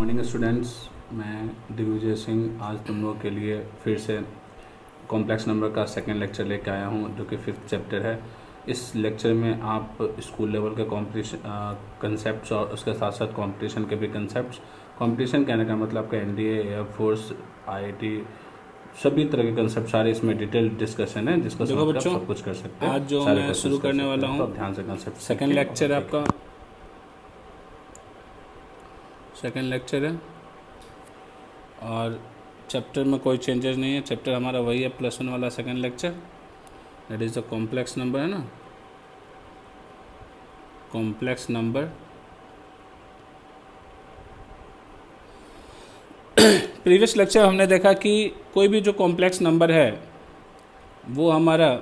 Morning students. मैं दिग्विजय सिंह आज तुम लोगों के लिए फिर से कॉम्प्लेक्स नंबर का सेकेंड लेक्चर लेकर आया हूँ, जो कि 5th चैप्टर है। इस लेक्चर में आप स्कूल लेवल के कॉम्पिटिशन कंसेप्ट और उसके साथ साथ कॉम्पिटिशन के भी कंसेप्ट। कॉम्पिटिशन कहने का मतलब आपका एनडीए, एयरफोर्स, आईआईटी, सभी तरह के कंसेप्ट सारे इसमें डिटेल डिस्कशन है, जिसको देखो समझकर आप बच्चों, सब कुछ कर सकते हैं। आज जो सारे मैं क्वेश्चंस शुरू कर करने सकते वाला हैं, तो हूँ आप ध्यान से कंसेप्ट सेकेंड सीखिए और लेक्चर देखिए। आपका सेकेंड लेक्चर है और चैप्टर में कोई चेंजेस नहीं है। चैप्टर हमारा वही है +1 वाला second lecture, that is the complex number, है ना, कॉम्प्लेक्स नंबर। प्रीवियस लेक्चर हमने देखा कि कोई भी जो कॉम्प्लेक्स नंबर है वो हमारा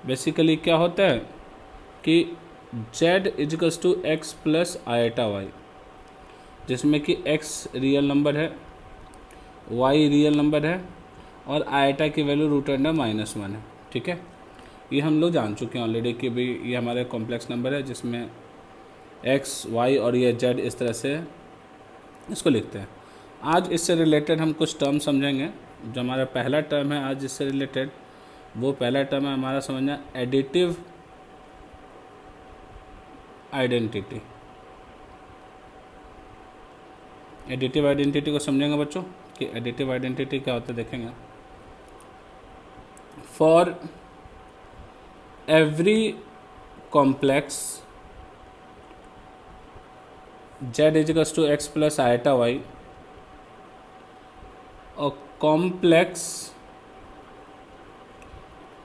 बेसिकली क्या होता है कि z equals to x plus iota y, जिसमें कि x रियल नंबर है, y रियल नंबर है और आईटा की वैल्यू √(-1) है। ठीक है, ये हम लोग जान चुके हैं ऑलरेडी कि भाई ये हमारे कॉम्प्लेक्स नंबर है जिसमें x, y और ये z इस तरह से इसको लिखते हैं। आज इससे रिलेटेड हम कुछ टर्म समझेंगे। जो हमारा पहला टर्म है आज इससे रिलेटेड, वो पहला टर्म है हमारा समझना एडिटिव आइडेंटिटी। एडिटिव आइडेंटिटी को समझेंगे बच्चों कि एडिटिव आइडेंटिटी क्या होता है, देखेंगे। For every complex z equals to x plus iota y और complex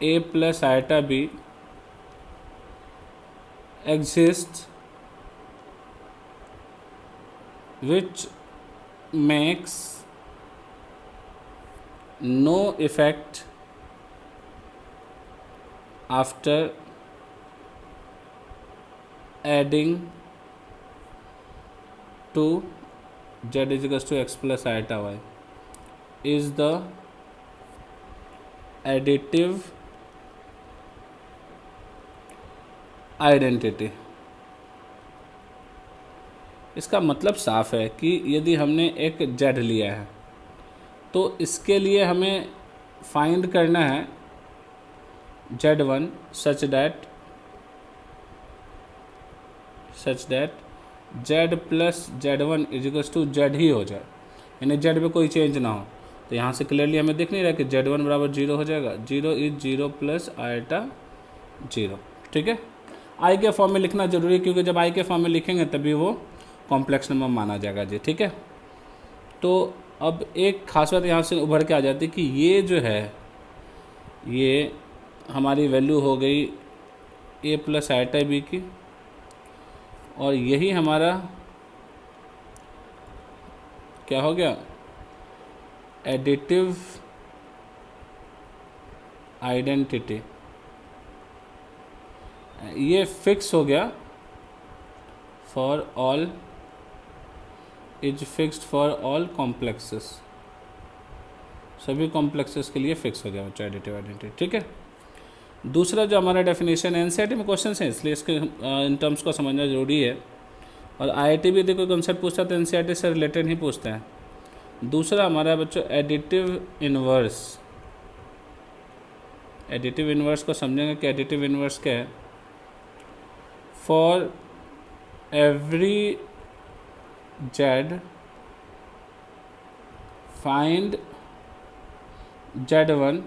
a plus iota b exists which makes no effect after adding to z is equals to x plus iota y is the additive identity. इसका मतलब साफ है कि यदि हमने एक z लिया है तो इसके लिए हमें फाइंड करना है z1 such that z plus z1 equals to z ही हो जाए, यानी z में कोई चेंज ना हो। तो यहाँ से क्लियरली हमें दिख नहीं रहा कि z1 बराबर 0 हो जाएगा। 0 इज 0 प्लस आईटा 0। ठीक है, आई के फॉर्म में लिखना जरूरी है, क्योंकि जब आई के फॉर्म में लिखेंगे तभी वो कॉम्प्लेक्स नंबर माना जाएगा जी। ठीक है, तो अब एक खास बात यहाँ से उभर के आ जाती है कि ये जो है ये हमारी वैल्यू हो गई a प्लस आईटा बी की, और यही हमारा क्या हो गया, एडिटिव आइडेंटिटी। ये फिक्स हो गया for all, is fixed for all complexes, सभी कॉम्प्लेक्सेस के लिए फिक्स हो गया बच्चा एडिटिव आइडेंटिटी। ठीक है, दूसरा जो हमारा डेफिनेशन है, एनसीईआरटी में क्वेश्चन है इसलिए इसके इन टर्म्स को समझना जरूरी है, और आईआईटी भी देखो कंसेप्ट पूछता है तो एनसीईआरटी से रिलेटेड ही पूछता है। दूसरा हमारा बच्चों एडिटिव इन्वर्स। एडिटिव इन्वर्स को समझेंगे कि एडिटिव इन्वर्स क्या है। For every z find z1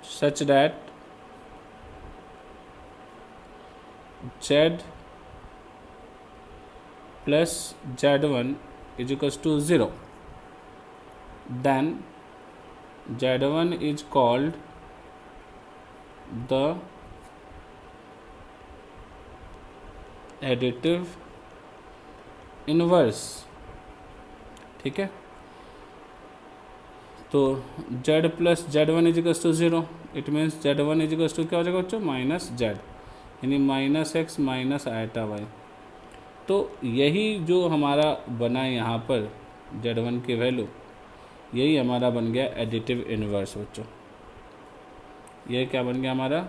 such that z plus z1 is equals to 0, then z1 is called the additive inverse. ठीक है, तो z plus z1 equals to 0, it means z1 equals to क्या हो जाएगा बच्चों, minus z, यानी -x minus iota Y. तो यही जो हमारा बना यहाँ पर z1 की वैल्यू, यही हमारा बन गया एडिटिव इनवर्स बच्चों। ये क्या बन गया हमारा,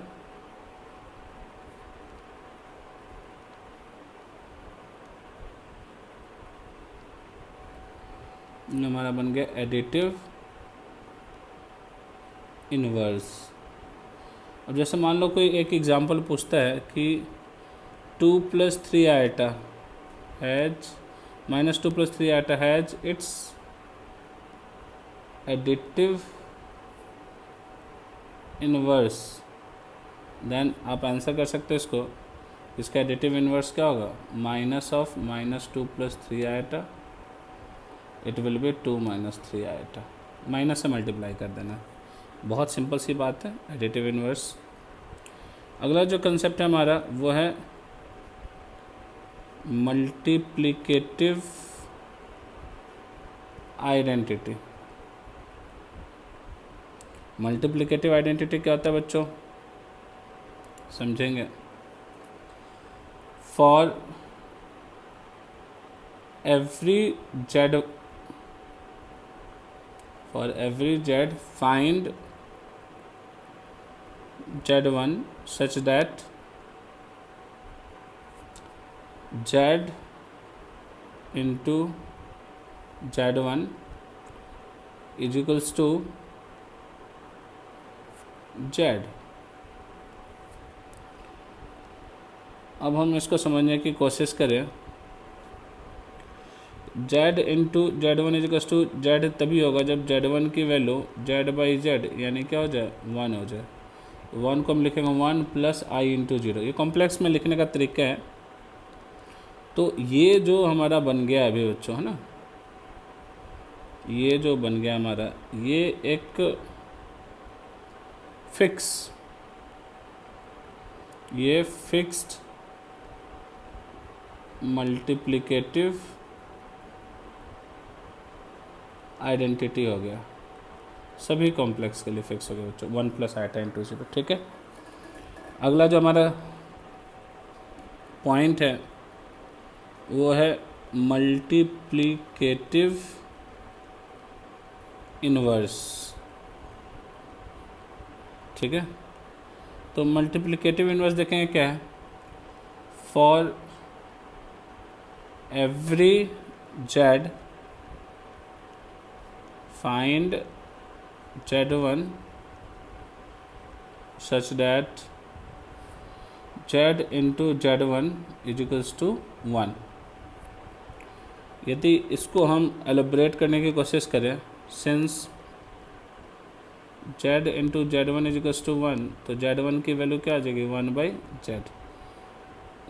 ये हमारा बन गया एडिटिव इनवर्स। अब जैसे मान लो कोई एक एग्जांपल पूछता है कि 2 + 3 iota has -2 + 3 iota has its additive inverse, then आप आंसर कर सकते हो इसको। इसका एडिटिव इनवर्स क्या होगा? -2 + 3 iota, it will be 2 - 3 iota. Minus से मल्टीप्लाई कर देना, बहुत सिंपल सी बात है, एडिटिव इनवर्स। अगला जो कंसेप्ट है हमारा वो है मल्टीप्लिकेटिव आइडेंटिटी। मल्टीप्लिकेटिव आइडेंटिटी क्या होता है बच्चों? समझेंगे। For every z find z1 such that z into z1 is equals to z। अब हम इसको समझने की कोशिश करें। z into z1 equals to z तभी होगा जब z1 की वैल्यू z/z यानी क्या हो जाए? 1 हो जाए। 1 को हम लिखेंगे 1 + i × 0। ये कॉम्प्लेक्स में लिखने का तरीका है। तो ये जो हमारा बन गया अभी बच्चों, है ना, ये जो बन गया हमारा, ये एक फिक्स्ड मल्टीप्लिकेटिव आइडेंटिटी हो गया। सभी कॉम्प्लेक्स के लिए फिक्स हो गया बच्चों, 1 + i × 0। ठीक है। अगला जो हमारा पॉइंट है वो है मल्टीप्लिकेटिव इनवर्स। ठीक है। तो मल्टीप्लिकेटिव इनवर्स देखेंगे क्या है? For every z find z1 such that z into z1 is equals to 1। यदि इसको हम एलिब्रेट करने की कोशिश करें, since z into z1 is equals to 1, तो z1 की वैल्यू क्या आ जाएगी? 1/z,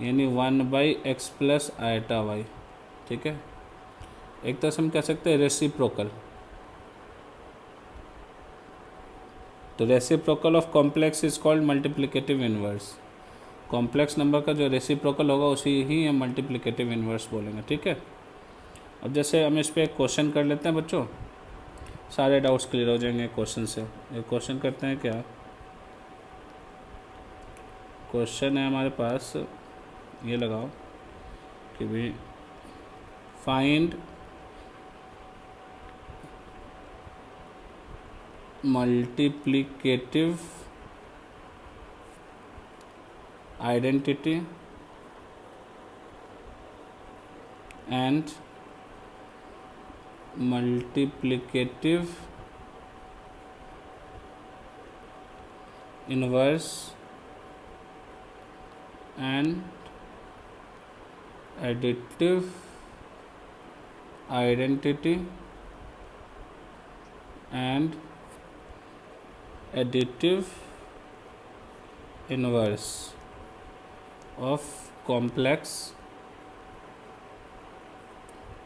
यानी 1/x + i/y। ठीक है। एक तरह से हम कह सकते हैं रेसिप्रोकल। तो reciprocal of complex is called multiplicative inverse. Complex number का जो रेसिप्रोकल होगा उसी ही हम मल्टीप्लिकेटिव इनवर्स बोलेंगे। ठीक है। अब जैसे हम इस पर एक क्वेश्चन कर लेते हैं बच्चों, सारे डाउट्स क्लियर हो जाएंगे क्वेश्चन से। एक क्वेश्चन करते हैं। क्या क्वेश्चन है हमारे पास? ये लगाओ कि भी find multiplicative identity and multiplicative inverse and additive identity and additive inverse of complex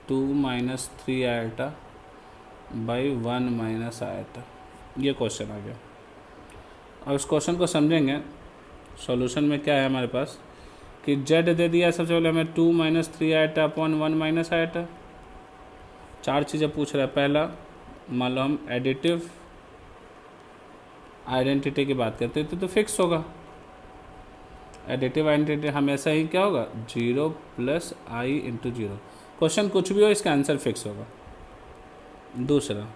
2 - 3 iota by 1 - iota। ये क्वेश्चन आ गया। अब इस क्वेश्चन को समझेंगे। सॉल्यूशन में क्या है हमारे पास कि z दे दिया सबसे पहले हमें 2 - 3 iota अपॉन 1 - iota। चार चीज़ें पूछ रहा है। पहला, मान लो हम एडिटिव आइडेंटिटी की बात करते हैं तो फिक्स होगा। एडिटिव आइडेंटिटी हमेशा ही क्या होगा? 0 + i × 0। क्वेश्चन कुछ भी हो, इसका आंसर फिक्स होगा। दूसरा,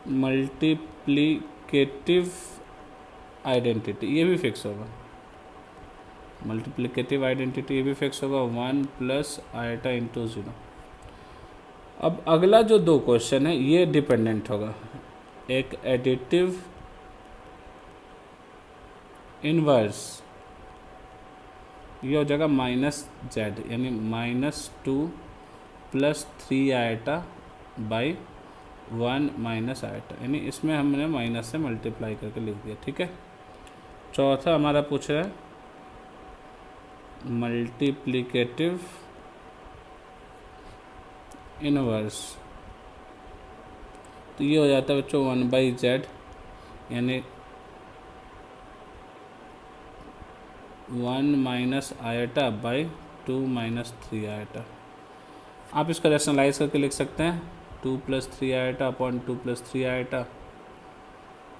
मल्टीप्लिकेटिव आइडेंटिटी, ये भी फिक्स होगा। मल्टीप्लिकेटिव आइडेंटिटी ये भी फिक्स होगा, 1 + i × 0। अब अगला जो दो क्वेश्चन है ये डिपेंडेंट होगा। एक एडिटिव इनवर्स, ये हो जाएगा माइनस जेड, यानी -2 + 3 आयटा बाई 1 - आयटा, यानी इसमें हमने माइनस से मल्टीप्लाई करके लिख दिया। ठीक है। चौथा हमारा पूछ रहा है मल्टीप्लिकेटिव इनवर्स, तो ये हो जाता है बच्चों 1/z, यानी 1 - आयटा बाई 2 - 3 आयटा। आप इसको रैशनलाइज करके लिख सकते हैं 2 + 3 आयटा अपॉन 2 + 3 आयटा,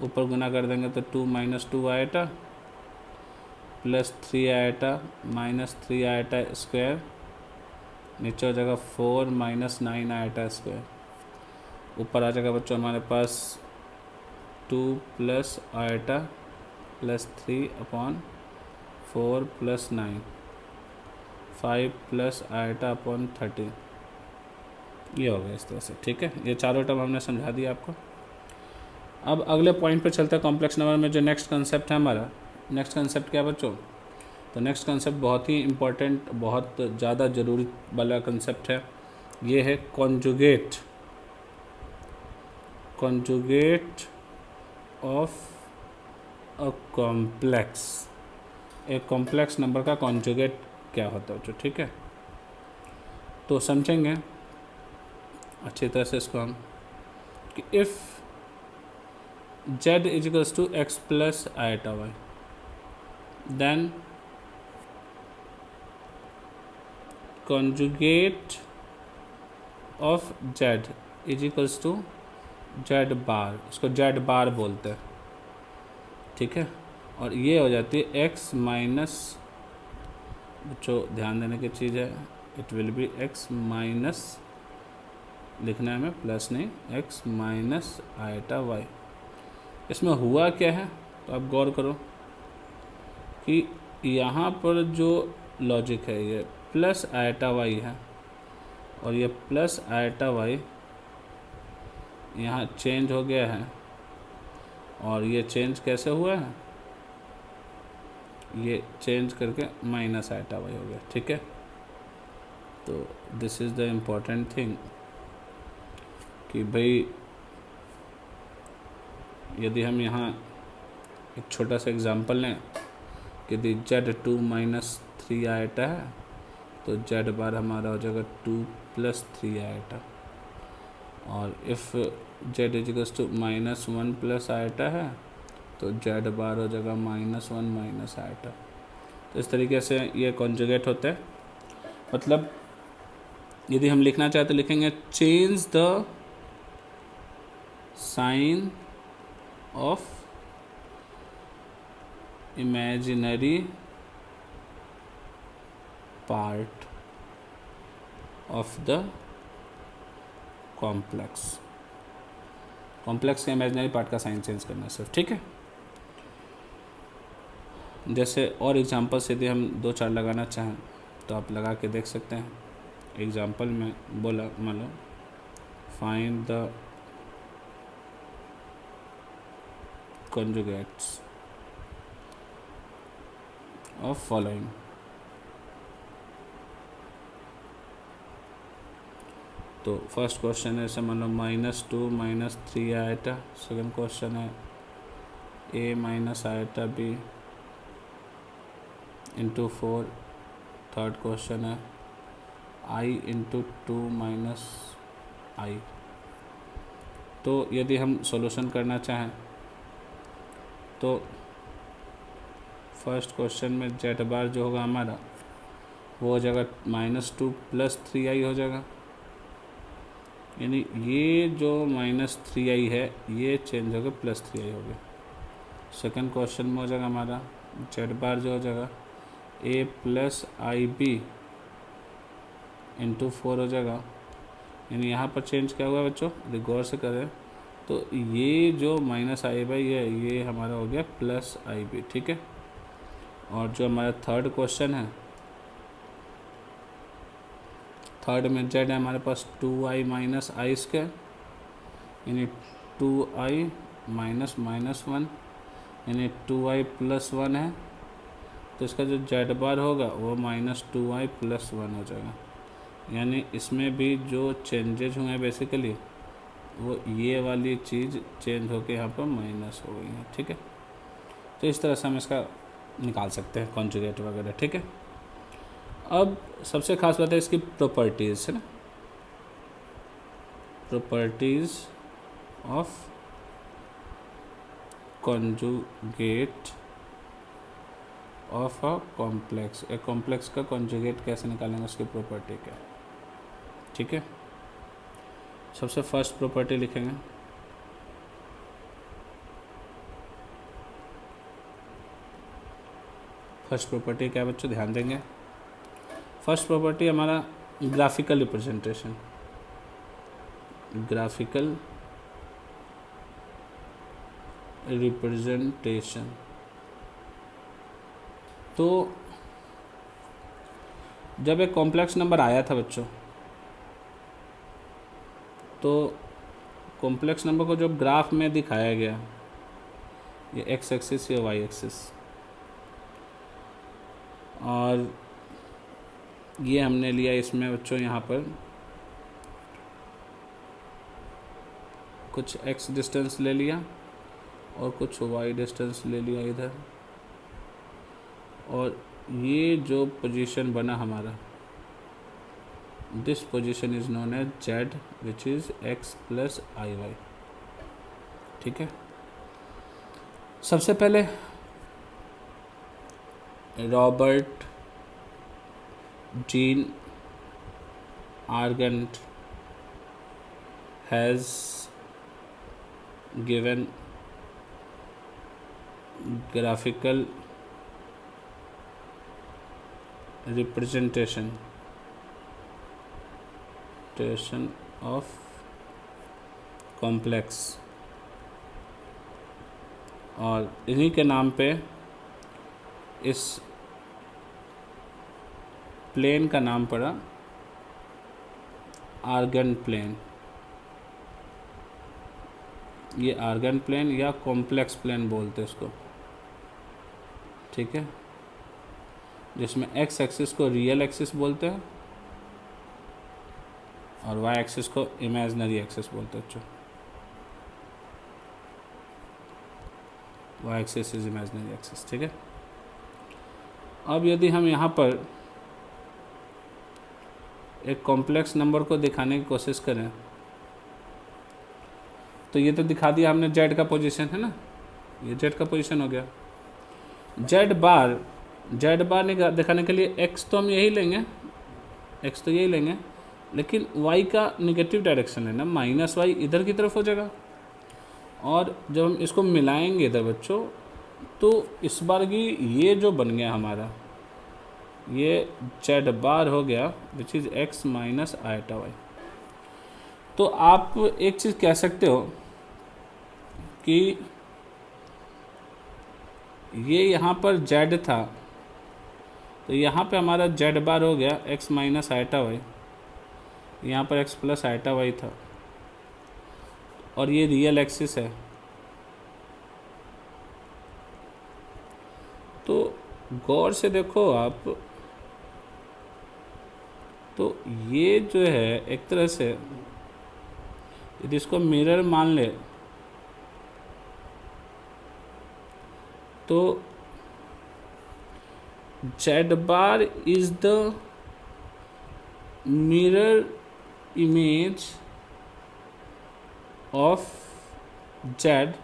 ऊपर गुना कर देंगे तो 2 - 2 eta plus 3 eta minus 3 eta square, नीचे हो जाएगा 4 - 9 आयटा स्क्वायर, ऊपर आ जाएगा बच्चों हमारे पास 2 + eta plus 3 upon 4 + 9, 5 + eta upon 30, ये हो गया इस तरह से। ठीक है, ये चारों टर्म हमने समझा दिया आपको। अब अगले पॉइंट पे चलते हैं। कॉम्प्लेक्स नंबर में जो नेक्स्ट कंसेप्ट है हमारा, नेक्स्ट कंसेप्ट क्या है बच्चों? तो नेक्स्ट कंसेप्ट बहुत ही इम्पोर्टेंट, बहुत ज़्यादा ज़रूरी वाला कंसेप्ट है, ये है कॉन्जुगेट ऑफ अ कॉम्प्लेक्स। एक कॉम्प्लेक्स नंबर का कॉन्जुगेट क्या होता है बच्चों? ठीक है, तो समझेंगे अच्छी तरह से इसको हम कि if z = x + iota y, then conjugate of z = z bar, इसको z बार बोलते हैं। ठीक है, और ये हो जाती है x माइनस, बच्चों ध्यान देने की चीज़ है, it will B x minus, लिखना है हमें प्लस नहीं, x माइनस आयटा y। इसमें हुआ क्या है तो आप गौर करो कि यहाँ पर जो लॉजिक है ये प्लस आयटा y है, और ये प्लस आयटा y यहाँ चेंज हो गया है, और ये चेंज कैसे हुआ है, ये चेंज करके माइनस आयटा y हो गया। ठीक है, तो this is the important thing कि भाई यदि हम यहाँ एक छोटा सा एग्जांपल लें कि यदि z2 - 3 आयटा है तो z बार हमारा हो जाएगा 2 + 3 आयटा, और इफ़ z = -1 + आयटा है तो z बार हो जाएगा -1 - आयटा। तो इस तरीके से ये कॉन्जुगेट होता है। मतलब यदि हम लिखना चाहते तो लिखेंगे change the sign of imaginary part of the complex. Complex के इमेजिनरी पार्ट का साइन चेंज करना सिर्फ। ठीक है, जैसे और एग्जांपल्स यदि हम 2-4 लगाना चाहें तो आप लगा के देख सकते हैं। एग्जांपल में बोला, मान लो find the conjugates of following। तो फर्स्ट क्वेश्चन है ऐसे मान लो -2 - 3 आयटा, सेकेंड क्वेश्चन है a - iota b × 4, third question है I × 2 - I। तो यदि हम सॉल्यूशन करना चाहें तो फर्स्ट क्वेश्चन में z बार जो होगा हमारा वो हो जाएगा -2 + 3i हो जाएगा, यानी ये जो -3i है ये चेंज हो गया +3i हो गया। सेकंड क्वेश्चन में हो जाएगा हमारा z बार जो हो जाएगा a + ib × 4 हो जाएगा, यानी यहाँ पर चेंज क्या हुआ बच्चों, यदि गौर से करें तो ये जो -i/, ये हमारा हो गया +ib। ठीक है, और जो हमारा थर्ड क्वेश्चन है थर्ड में जेड है हमारे पास 2i माइनस आई स्क्वायर, यानी 2i माइनस माइनस 1 यानी 2i प्लस 1 है, तो इसका जो जेड बार होगा वो माइनस 2i प्लस 1 हो जाएगा। यानी इसमें भी जो चेंजेज हुए हैं बेसिकली वो ये वाली चीज़ चेंज होके यहाँ पर माइनस हो गई है। ठीक है, तो इस तरह से हम इसका निकाल सकते हैं कॉन्जुगेट वगैरह। ठीक है, अब सबसे खास बात है इसकी प्रॉपर्टीज़, है ना, properties of conjugate of a complex. एक कॉम्प्लेक्स का कॉन्जुगेट कैसे निकालेंगे, उसकी प्रॉपर्टी क्या। ठीक है, सबसे फर्स्ट प्रॉपर्टी लिखेंगे, फर्स्ट प्रॉपर्टी क्या बच्चों, ध्यान देंगे। फर्स्ट प्रॉपर्टी हमारा ग्राफिकल रिप्रेजेंटेशन, ग्राफिकल रिप्रेजेंटेशन। तो जब एक कॉम्प्लेक्स नंबर आया था बच्चों, तो कॉम्प्लेक्स नंबर को जब ग्राफ में दिखाया गया, ये एक्स एक्सिस या वाई एक्सिस, और ये हमने लिया इसमें बच्चों यहाँ पर कुछ x डिस्टेंस ले लिया और कुछ y डिस्टेंस ले लिया इधर, और ये जो पोजीशन बना हमारा, this position is known as z which is x plus I Y. ठीक है, सबसे पहले Robert Jean Argand has given graphical representation of complex, और इन्हीं के नाम पे इस प्लेन का नाम पड़ा आर्गन प्लेन। ये आर्गन प्लेन या कॉम्प्लेक्स प्लेन बोलते हैं इसको। ठीक है, जिसमें एक्स एक्सिस को रियल एक्सिस बोलते हैं और वाई एक्सिस को इमेजिनरी एक्सिस बोलते हैं। Y axis is imaginary axis. ठीक है, अब यदि हम यहाँ पर एक कॉम्प्लेक्स नंबर को दिखाने की कोशिश करें, तो ये तो दिखा दिया हमने जेड का पोजीशन, है ना, ये जेड का पोजीशन हो गया। जेड बार दिखाने के लिए एक्स तो हम यही लेंगे, एक्स तो यही लेंगे, लेकिन वाई का निगेटिव डायरेक्शन है ना, माइनस वाई इधर की तरफ हो जाएगा। और जब हम इसको मिलाएंगे इधर बच्चों, तो इस बार की ये जो बन गया हमारा, ये जेड बार हो गया which is X minus iota Y. तो आप एक चीज़ कह सकते हो कि ये यहाँ पर जेड था, तो यहाँ पे हमारा जेड बार हो गया एक्स माइनस आईटा वाई, यहाँ पर एक्स प्लस आईटा वाई था, और ये रियल एक्सिस है। तो गौर से देखो आप, तो ये जो है एक तरह से यदि इसको मिरर मान ले, तो z bar is the mirror image of z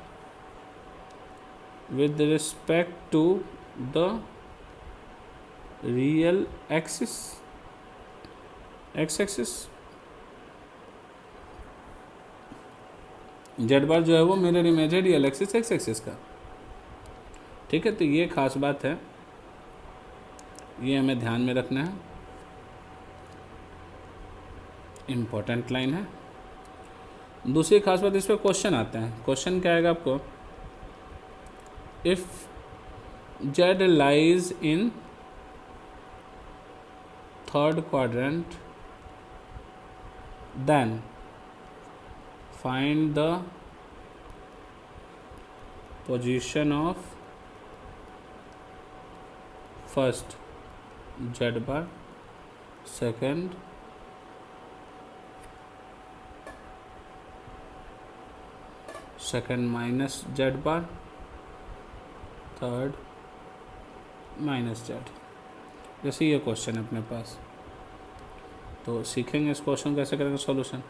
with respect to the real axis, x axis। Z bar जो है वो मिरर इमेज है रियल एक्सिस एक्स एक्सिस का। ठीक है, तो ये खास बात है, ये हमें ध्यान में रखना है, इम्पोर्टेंट लाइन है। दूसरी खास बात, इस पर क्वेश्चन आते हैं। क्वेश्चन क्या आएगा आपको, if Z lies in third quadrant then find the position of first Z bar, second minus Z bar, third minus Z. जैसे ये क्वेश्चन है अपने पास, तो सीखेंगे इस क्वेश्चन कैसे करेंगे सॉल्यूशन।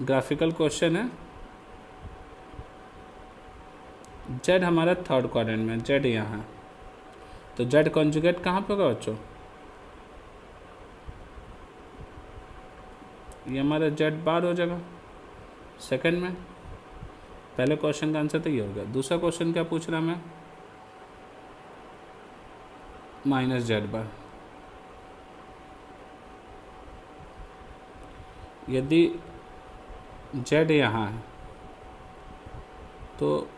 ग्राफिकल क्वेश्चन है, जेड हमारा थर्ड क्वाड्रेंट में, जेड यहाँ है, तो जेड कॉन्जुगेट कहाँ पे होगा बच्चों? ये हमारा जेड बार हो जाएगा सेकंड में। पहले क्वेश्चन का आंसर तो ये हो गया। दूसरा क्वेश्चन क्या पूछ रहा मैं? माइनस जेड बार। यदि जेड यहाँ है तो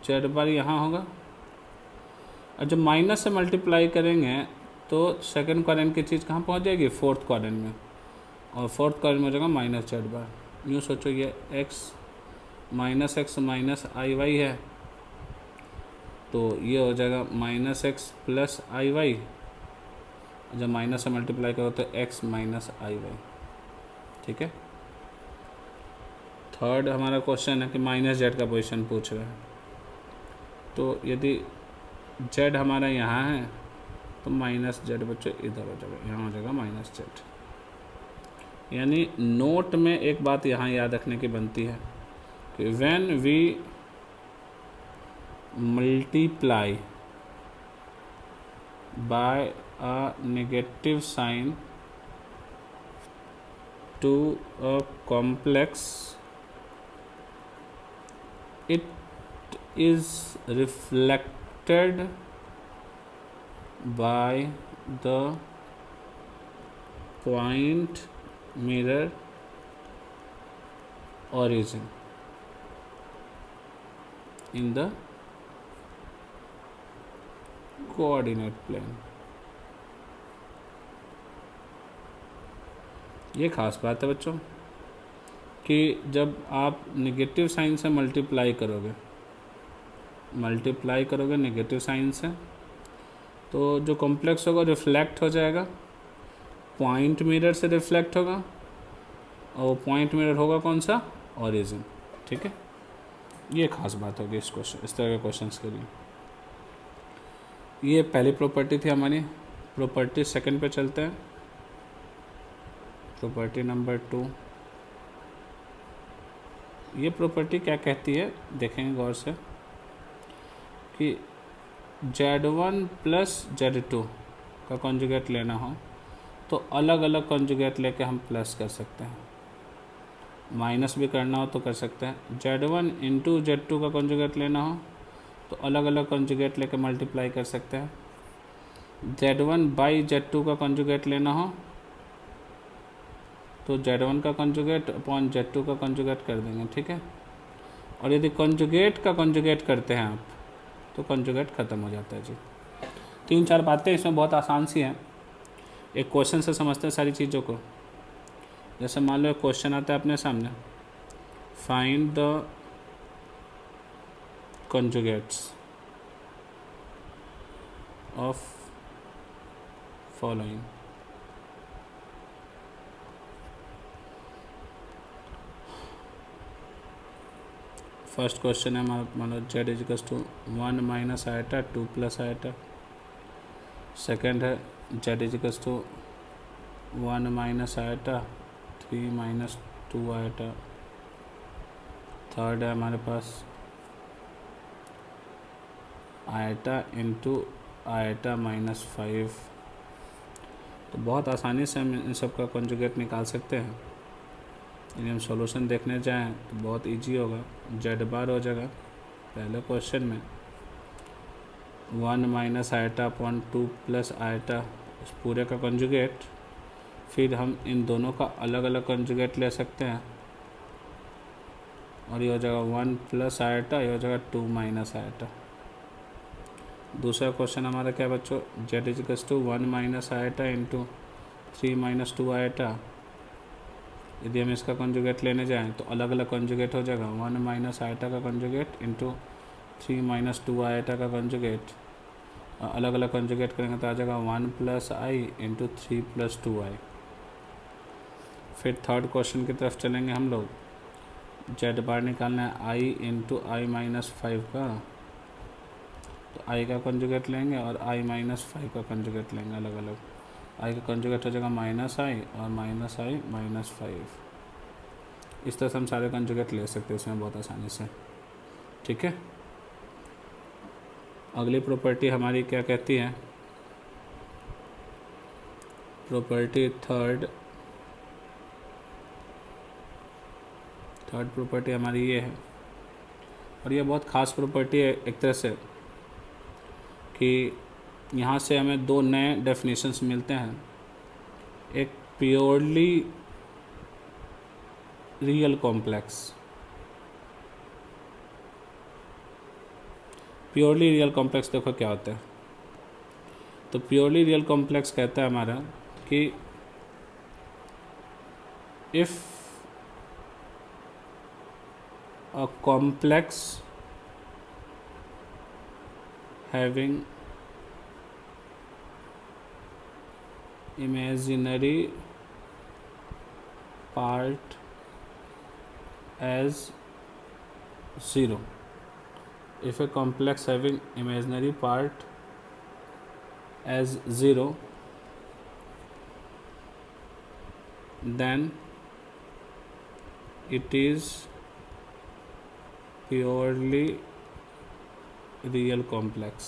जेड बार यहाँ होगा, और जब माइनस से मल्टीप्लाई करेंगे तो सेकंड क्वाड्रेंट की चीज़ कहाँ पहुँच जाएगी? फोर्थ क्वाड्रेंट में, और फोर्थ क्वाड्रेंट में हो जाएगा माइनस जेड बार। यूँ सोचो ये x माइनस आई वाई है, तो ये हो जाएगा minus x plus I Y, जब माइनस से मल्टीप्लाई करो तो x माइनस आई वाई। ठीक है। थर्ड हमारा क्वेश्चन है कि माइनस जेड का पोजीशन पूछ रहा है, तो यदि जेड हमारा यहाँ है तो माइनस जेड बच्चों इधर हो जाएगा, यहाँ हो जाएगा माइनस जेड। यानी नोट में एक बात यहाँ याद रखने की बनती है कि when we multiply by a negative sign to a complex, it is reflected by the point mirror origin in the coordinate plane। ये खास बात है बच्चों कि जब आप नेगेटिव साइन से मल्टीप्लाई करोगे नेगेटिव साइन से, तो जो कॉम्प्लेक्स होगा रिफ्लेक्ट हो जाएगा, पॉइंट मिरर से रिफ्लेक्ट होगा, और पॉइंट मिरर होगा कौन सा? ओरिजिन। ठीक है, ये खास बात होगी इस तरह के क्वेश्चंस के लिए। ये पहली प्रॉपर्टी थी हमारी। प्रॉपर्टी सेकंड पे चलते हैं। Property number 2। ये प्रॉपर्टी क्या कहती है देखेंगे गौर से कि Z1 प्लस Z2 का कॉन्जुगेट लेना हो तो अलग अलग कॉन्जुगेट लेके हम प्लस कर सकते हैं, माइनस भी करना हो तो कर सकते हैं। Z1 इंटू Z2 का कॉन्जुगेट लेना हो तो अलग अलग कॉन्जुगेट लेके मल्टीप्लाई कर सकते हैं। Z1 बाई Z2 का कॉन्जुगेट लेना हो तो Z1 का कॉन्जुगेट अपॉन Z2 का कॉन्जुगेट कर देंगे। ठीक है, और यदि कॉन्जुगेट का कॉन्जुगेट करते हैं आप तो कॉन्जुगेट ख़त्म हो जाता है जी। 3-4 बातें इसमें बहुत आसान सी हैं, एक क्वेश्चन से समझते हैं सारी चीज़ों को। जैसे मान लो एक क्वेश्चन आता है अपने सामने, find the conjugates of following. First question है मान लो z equals to 1 minus iota 2 plus iota. Second है z equals to 1 minus iota 3 minus 2 iota. Third है हमारे पास आयटा इंटू आयटा माइनस 5। तो बहुत आसानी से हम इन सब का कॉन्जुगेट निकाल सकते हैं। यदि हम सॉल्यूशन देखने जाएं तो बहुत इजी होगा। जेड बार हो जाएगा पहले क्वेश्चन में 1 minus eta upon 2 plus eta, इस पूरे का कॉन्जुगेट। फिर हम इन दोनों का अलग अलग कॉन्जुगेट ले सकते हैं, और ये हो जाएगा 1 प्लस आयटा, ये हो जाएगा 2 माइनस आयटा। दूसरा क्वेश्चन हमारा क्या बच्चों, Z equals to 1 minus iota into 3 minus 2 iota. यदि हम इसका कॉन्जुगेट लेने जाएं तो अलग अलग कॉन्जुगेट हो जाएगा, 1 माइनस आयटा का कॉन्जुगेट इंटू 3 माइनस 2 आयटा का कॉन्जुगेट। अलग अलग कॉन्जुगेट करेंगे तो आ जाएगा 1 प्लस आई इंटू 3 प्लस 2 आई। फिर थर्ड क्वेश्चन की तरफ चलेंगे हम लोग। जेड बार निकालना है आई इंटू आई माइनस 5 का, तो आई का कॉन्जुगेट लेंगे और आई माइनस 5 का कॉन्जुगेट लेंगे अलग अलग। आई का कॉन्जुगेट हो जाएगा माइनस आई और माइनस आई माइनस 5। इस तरह से हम सारे कॉन्जुगेट ले सकते हैं इसमें बहुत आसानी से, ठीक है। अगली प्रॉपर्टी हमारी क्या कहती है, प्रॉपर्टी थर्ड प्रॉपर्टी हमारी ये है, और ये बहुत ख़ास प्रॉपर्टी है एक तरह से कि यहाँ से हमें दो नए डेफिनेशंस मिलते हैं। एक purely real complex, purely real complex देखो क्या होता है। तो प्योरली रियल कॉम्प्लेक्स कहता है हमारा कि if a complex having imaginary part as 0, if a complex having imaginary part as 0, then it is purely real complex.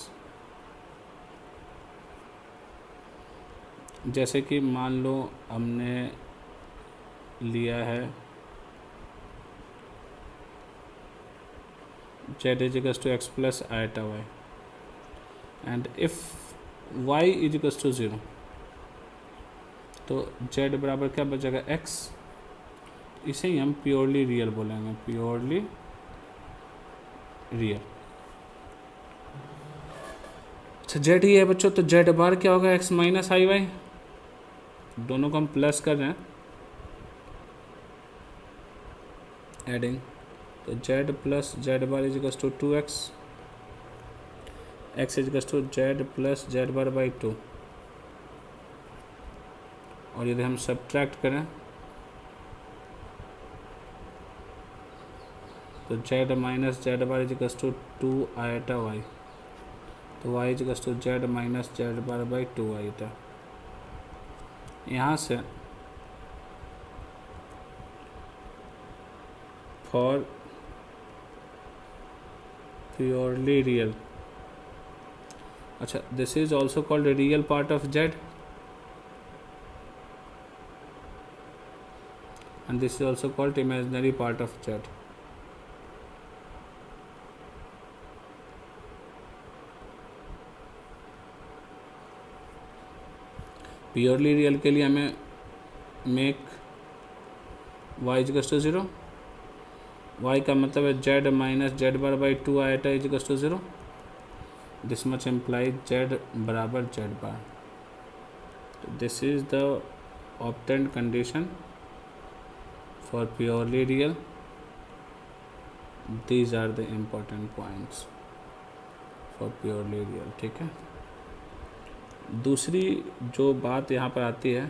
जैसे कि मान लो हमने लिया है Z is equals to x plus iota Y, and if Y is equals to 0, तो Z बराबर क्या बचेगा एक्स। इसे ही हम प्योरली रियल बोलेंगे, प्योरली रियल। अच्छा जेड ही है बच्चों, तो जेड बार क्या होगा एक्स माइनस आई वाई, दोनों को हम प्लस कर रहे हैं एडिंग, तो z plus z bar is equals to 2x, x is equals to z plus z bar by 2। और यदि हम सब्ट्रैक्ट करें तो z minus Z bar is equals to 2 iota y, तो y is equals to z minus Z bar by 2 iota. यहाँ से for purely real, अच्छा this is also called real part of z and this is also called imaginary part of Z. प्योरली रियल के लिए हमें make y equals to 0, y का मतलब है z minus Z bar by 2 iota is equals to 0, this much implies z बराबर z bar. तो this is the obtained condition for purely real. These are the important points for purely real, ठीक है। दूसरी जो बात यहाँ पर आती है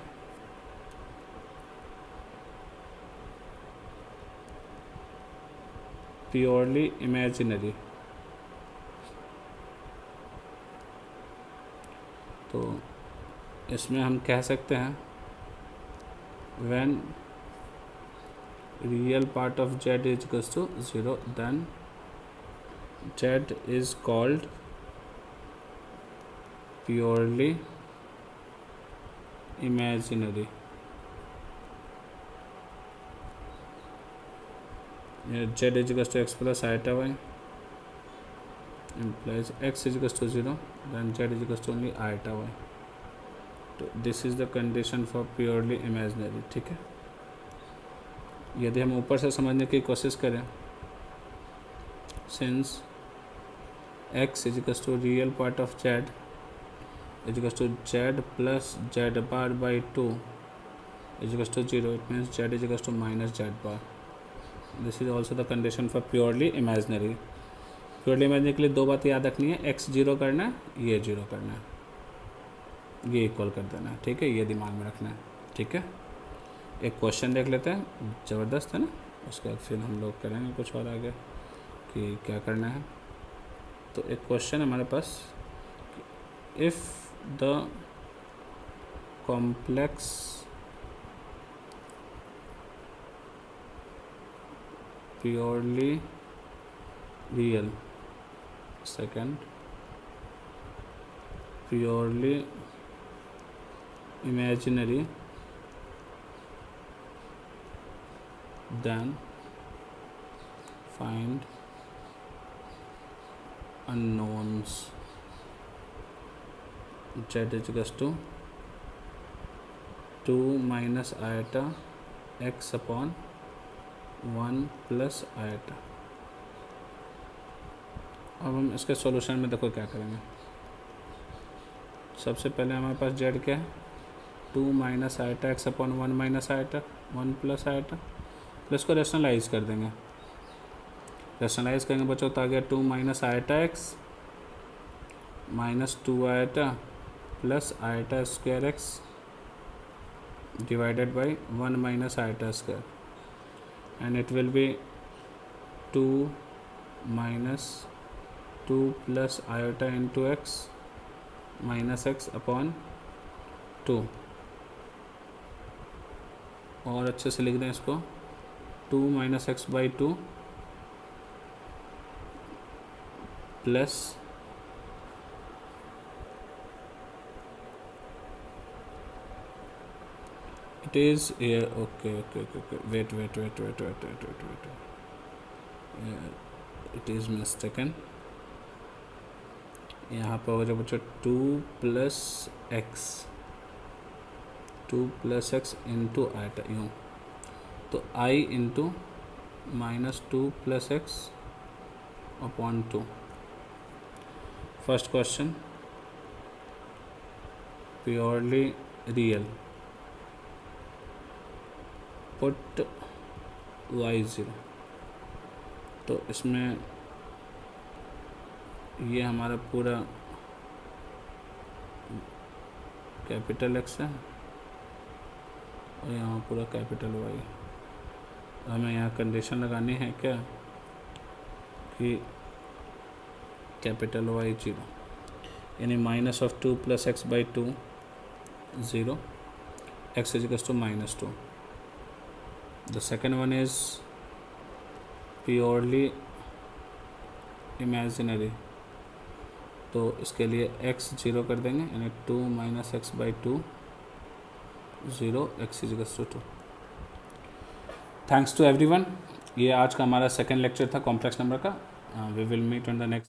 प्योरली इमेजिनरी, तो इसमें हम कह सकते हैं when real part of Z is equals to 0, then Z is called purely imaginary. Z is equals to x plus iota y implies x is equals to 0, then Z is equals to only iota y. So this is the condition for purely imaginary, ठीक है। यदि हम ऊपर से समझने की कोशिश करें, since x equals to real part of z equals to z plus z bar by 2 equals to 0. It means z equals to minus z bar. This is also the condition for purely imaginary. Purely imaginary के लिए दो बात याद रखनी है, x 0 करना है, ये 0 करना है, ये इक्वल कर देना है. ठीक है, ये दिमाग में रखना है. ठीक है, एक क्वेश्चन देख लेते हैं, ज़बरदस्त है ना. उसके बाद फिर हम लोग करेंगे कुछ और आगे कि क्या करना है. तो एक क्वेश्चन हमारे पास, if the complex purely real, second purely imaginary, then find unknowns. Z is equals to 2 minus iota x upon 1 plus iota. अब हम इसके सॉल्यूशन में देखो क्या करेंगे. सबसे पहले हमारे पास z क्या है, 2 minus iota X upon 1 minus iota 1 plus iota. Plus को रेशनलाइज कर देंगे. रेशनलाइज करेंगे बच्चों तो आ गया 2 minus iota X minus 2 iota plus iota square X divided by 1 minus iota square. And it will be 2 minus 2 plus iota into X minus X upon 2. और अच्छे से लिख दें इसको, 2 minus X by 2 plus it is okay wait it is mistaken. यहाँ पर होगा बच्चों 2 प्लस एक्स इंटू आइटा यूँ, तो i into minus 2 plus x upon 2. First question, purely real, put y 0. तो इसमें ये हमारा पूरा कैपिटल एक्स है और यहाँ पूरा कैपिटल वाई. हमें यहाँ कंडीशन लगानी है क्या कि कैपिटल वाई 0, यानी minus of 2 plus X by 2 0, X is equals to minus 2. The second one is purely imaginary, तो इसके लिए x 0 कर देंगे, यानी 2 minus X by 2 0, X is equals to 2. Thanks to everyone. ये आज का हमारा सेकेंड लेक्चर था कॉम्प्लेक्स नंबर का. We will meet on the next.